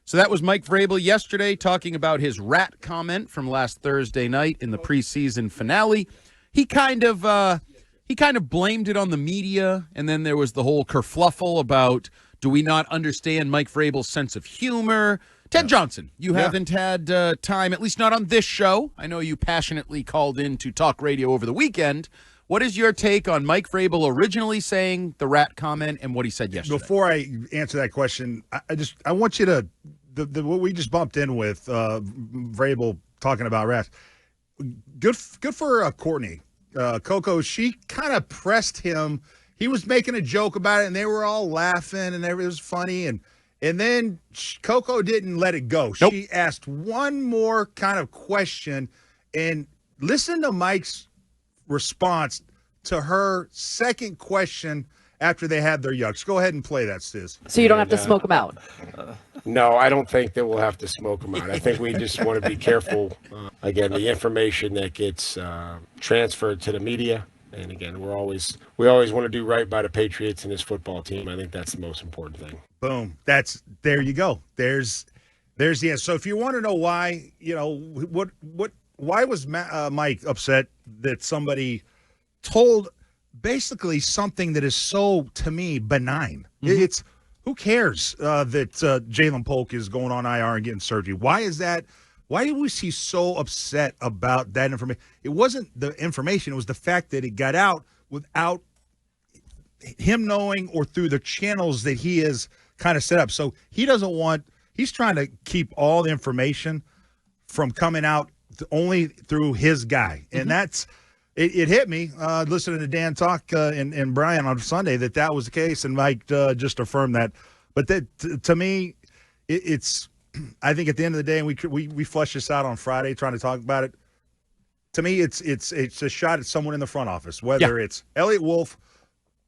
So that was Mike Vrabel yesterday talking about his rat comment from last Thursday night in the preseason finale. He kind of blamed it on the media, and then there was the whole kerfluffle about, do we not understand Mike Vrabel's sense of humor? Ted Johnson, you haven't had time, at least not on this show. I know you passionately called in to talk radio over the weekend. What is your take on Mike Vrabel originally saying the rat comment and what he said yesterday? Before I answer that question, I want you to what we just bumped in with Vrabel talking about rats. Good for Courtney. Coco, she kind of pressed him. He was making a joke about it, and they were all laughing, and it was funny. And then Coco didn't let it go. Nope. She asked one more kind of question, and listen to Mike's response to her second question after they had their yucks. Go ahead and play that, Stiz. So you don't have to smoke them out. No, I don't think that we'll have to smoke them out. I think we just want to be careful. Again, the information that gets transferred to the media. And again, we always want to do right by the Patriots and this football team. I think that's the most important thing. Boom. There you go. There's the answer. So if you want to know why, why was Mike upset that somebody told basically something that is so, to me, benign? Mm-hmm. It's, who cares that Jalen Polk is going on IR and getting surgery? Why is that? Why was he so upset about that information? It wasn't the information. It was the fact that it got out without him knowing or through the channels that he is kind of set up. So he's trying to keep all the information from coming out only through his guy. And that's, it hit me listening to Dan talk and Brian on Sunday that was the case. And Mike just affirmed that. But that, to me, it's, I think at the end of the day, and we flushed this out on Friday trying to talk about it. To me, it's a shot at someone in the front office, whether it's Eliot Wolf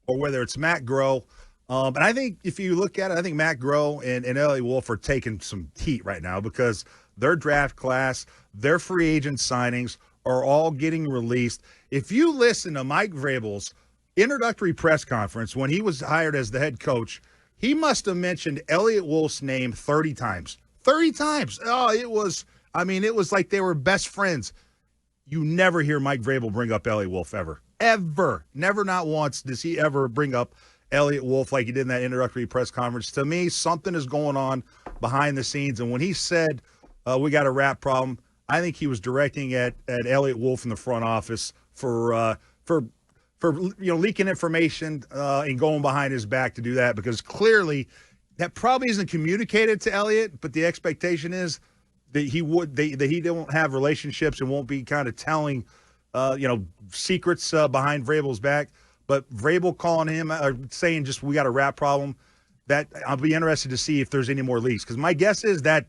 or whether it's Matt Groh. And I think if you look at it, I think Matt Groh and Eliot Wolf are taking some heat right now because their draft class, their free agent signings are all getting released. If you listen to Mike Vrabel's introductory press conference when he was hired as the head coach, he must have mentioned Eliot Wolf's name 30 times. 30 times. Oh, it was like they were best friends. You never hear Mike Vrabel bring up Eliot Wolf ever. Ever. Never, not once does he ever bring up Eliot Wolf like he did in that introductory press conference. To me, something is going on behind the scenes. And when he said we got a rat problem, I think he was directing at Eliot Wolf in the front office for leaking information and going behind his back to do that, because clearly that probably isn't communicated to Eliot, but the expectation is that he don't have relationships and won't be kind of telling secrets behind Vrabel's back. But Vrabel calling him saying just we got a rat problem, that I'll be interested to see if there's any more leaks, because my guess is that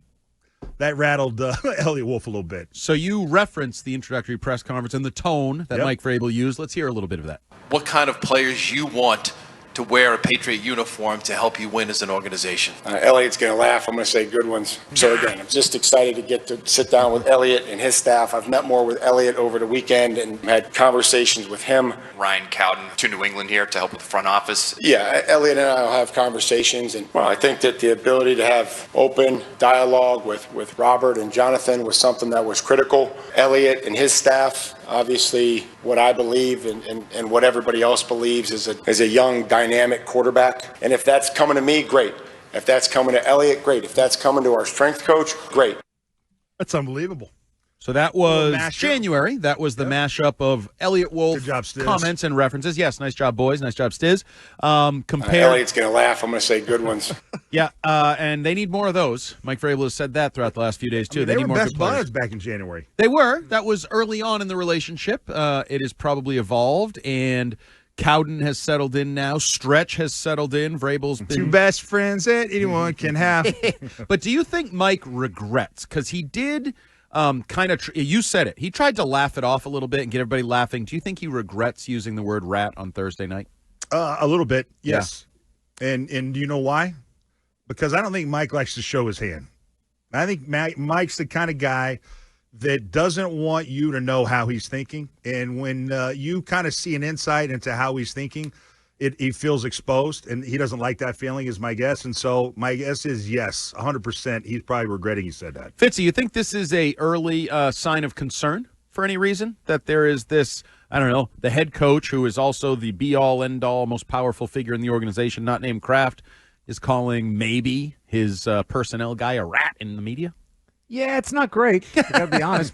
rattled Eliot Wolf a little bit. So you referenced the introductory press conference and the tone that Mike Vrabel used. Let's hear a little bit of that. What kind of players you want to wear a Patriot uniform to help you win as an organization? Elliot's going to laugh. I'm going to say good ones. So again, I'm just excited to get to sit down with Elliot and his staff. I've met more with Elliot over the weekend and had conversations with him. Ryan Cowden to New England here to help with the front office. Yeah, Elliot and I will have conversations. And I think that the ability to have open dialogue with Robert and Jonathan was something that was critical. Elliot and his staff, obviously what I believe and what everybody else believes is a young, dynamic quarterback. And if that's coming to me, great. If that's coming to Elliot, great. If that's coming to our strength coach, great. That's unbelievable. So that was January. That was the mashup of Eliot Wolf comments and references. Yes, nice job, boys. Nice job, Stiz. Elliot's going to laugh. I'm going to say good ones. And they need more of those. Mike Vrabel has said that throughout the last few days, too. They need were more best good players. buds back in January. They were. That was early on in the relationship. It has probably evolved, and Cowden has settled in now. Stretch has settled in. Vrabel's been... Two best friends that anyone can have. But do you think Mike regrets? Because he did... you said it. He tried to laugh it off a little bit and get everybody laughing. Do you think he regrets using the word rat on Thursday night? A little bit, yes. Yeah. And do you know why? Because I don't think Mike likes to show his hand. I think Mike's the kind of guy that doesn't want you to know how he's thinking. And when you kind of see an insight into how he's thinking, he feels exposed, and he doesn't like that feeling, is my guess. And so my guess is yes, 100%. He's probably regretting he said that. Fitzy, you think this is a early sign of concern for any reason? That there is this, I don't know, the head coach, who is also the be-all, end-all, most powerful figure in the organization, not named Kraft, is calling maybe his personnel guy a rat in the media? Yeah, it's not great. I gotta be honest.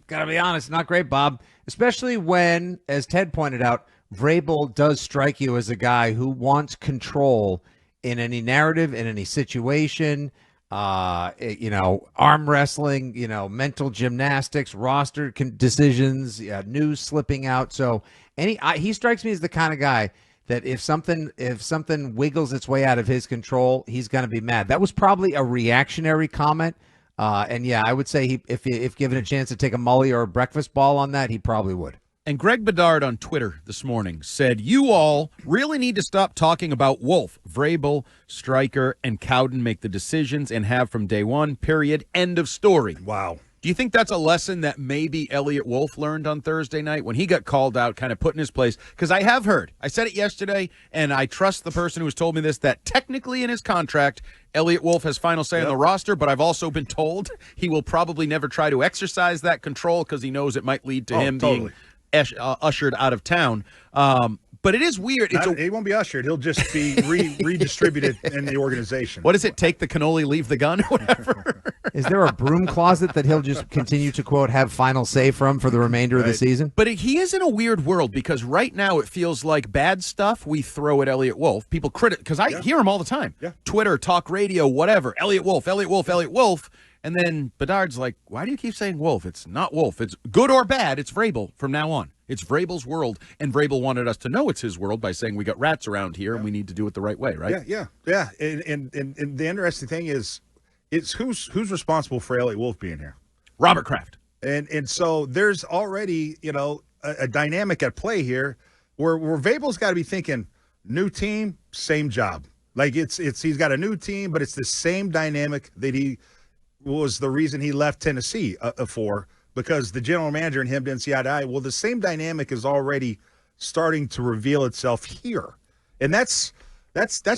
Gotta be honest. Not great, Bob. Especially when, as Ted pointed out, Vrabel does strike you as a guy who wants control in any narrative, in any situation, arm wrestling, mental gymnastics, roster decisions, news slipping out. So he strikes me as the kind of guy that if something wiggles its way out of his control, he's going to be mad. That was probably a reactionary comment. And yeah, I would say if given a chance to take a mully or a breakfast ball on that, he probably would. And Greg Bedard on Twitter this morning said, you all really need to stop talking about Wolf. Vrabel, Stryker, and Cowden make the decisions and have from day one, period, end of story. Wow. Do you think that's a lesson that maybe Eliot Wolf learned on Thursday night when he got called out, kind of put in his place? Because I have heard, I said it yesterday, and I trust the person who has told me this, that technically in his contract, Eliot Wolf has final say on the roster, but I've also been told he will probably never try to exercise that control because he knows it might lead to him being ushered out of town. But it is weird. He won't be ushered. He'll just be redistributed in the organization. What does it take? The cannoli, leave the gun, or whatever? Is there a broom closet that he'll just continue to, quote, have final say from for the remainder of the season? But he is in a weird world because right now it feels like bad stuff we throw at Eliot Wolf. People because I hear him all the time. Yeah. Twitter, talk radio, whatever. Eliot Wolf, Eliot Wolf, Eliot Wolf. And then Bedard's like, why do you keep saying Wolf? It's not Wolf. It's good or bad. It's Vrabel from now on. It's Vrabel's world. And Vrabel wanted us to know it's his world by saying we got rats around here and we need to do it the right way, right? Yeah. And the interesting thing is, it's who's responsible for Eliot Wolf being here? Robert Kraft. And so there's already, a dynamic at play here where Vrabel's got to be thinking, new team, same job. Like he's got a new team, but it's the same dynamic that he was the reason he left Tennessee for, because the general manager and him didn't see eye to eye. Well, the same dynamic is already starting to reveal itself here. And that's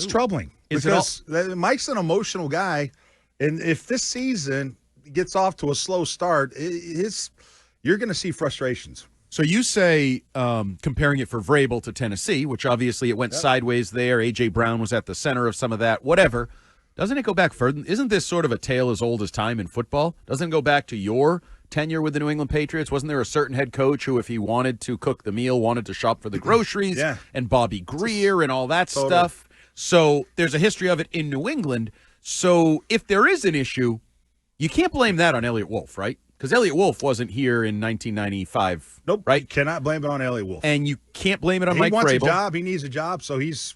troubling because Mike's an emotional guy. And if this season gets off to a slow start, you're going to see frustrations. So you say, comparing it for Vrabel to Tennessee, which obviously it went sideways there. A.J. Brown was at the center of some of that, whatever. Doesn't it go back further? Isn't this sort of a tale as old as time in football? Doesn't it go back to your tenure with the New England Patriots? Wasn't there a certain head coach who, if he wanted to cook the meal, wanted to shop for the groceries, and Bobby Greer and all that stuff? So there's a history of it in New England. So if there is an issue, you can't blame that on Eliot Wolf, right? Because Eliot Wolf wasn't here in 1995. Nope. Right? You cannot blame it on Eliot Wolf. And you can't blame it on Mike Vrabel. He wants a job. He needs a job. So he's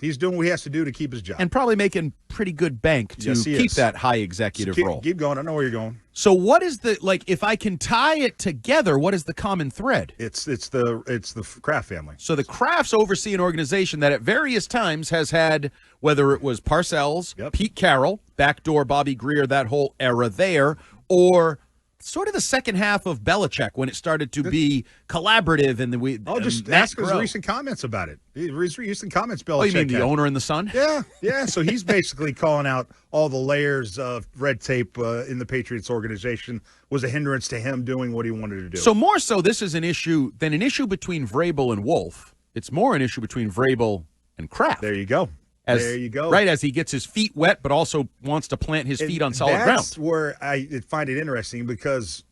he's doing what he has to do to keep his job. And probably making pretty good bank to keep that high executive role. Keep going. I know where you're going. So what is if I can tie it together, what is the common thread? It's the Kraft family. So the Krafts oversee an organization that at various times has had, whether it was Parcells, Pete Carroll, backdoor Bobby Greer, that whole era there, or sort of the second half of Belichick when it started to be collaborative and just ask his recent comments about it. His recent comments, Belichick. Oh, you mean the owner and the son? Yeah. So he's basically calling out all the layers of red tape in the Patriots organization was a hindrance to him doing what he wanted to do. So more so, this is an issue than an issue between Vrabel and Wolf. It's more an issue between Vrabel and Kraft. There you go. There you go. Right, as he gets his feet wet, but also wants to plant his feet on solid ground. That's where I find it interesting because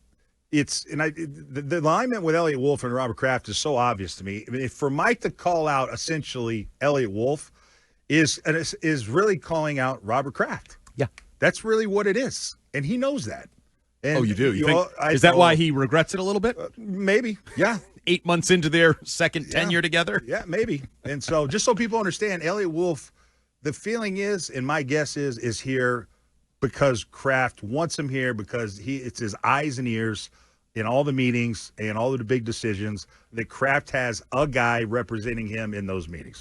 the alignment with Eliot Wolf and Robert Kraft is so obvious to me. I mean, for Mike to call out essentially Eliot Wolf is really calling out Robert Kraft. Yeah, that's really what it is, and he knows that. And you do? You think, is that why he regrets it a little bit? Maybe. Yeah. 8 months into their second tenure together. Yeah, maybe. And so, just so people understand, Eliot Wolf. The feeling is, and my guess is here because Kraft wants him here because it's his eyes and ears in all the meetings and all of the big decisions that Kraft has a guy representing him in those meetings.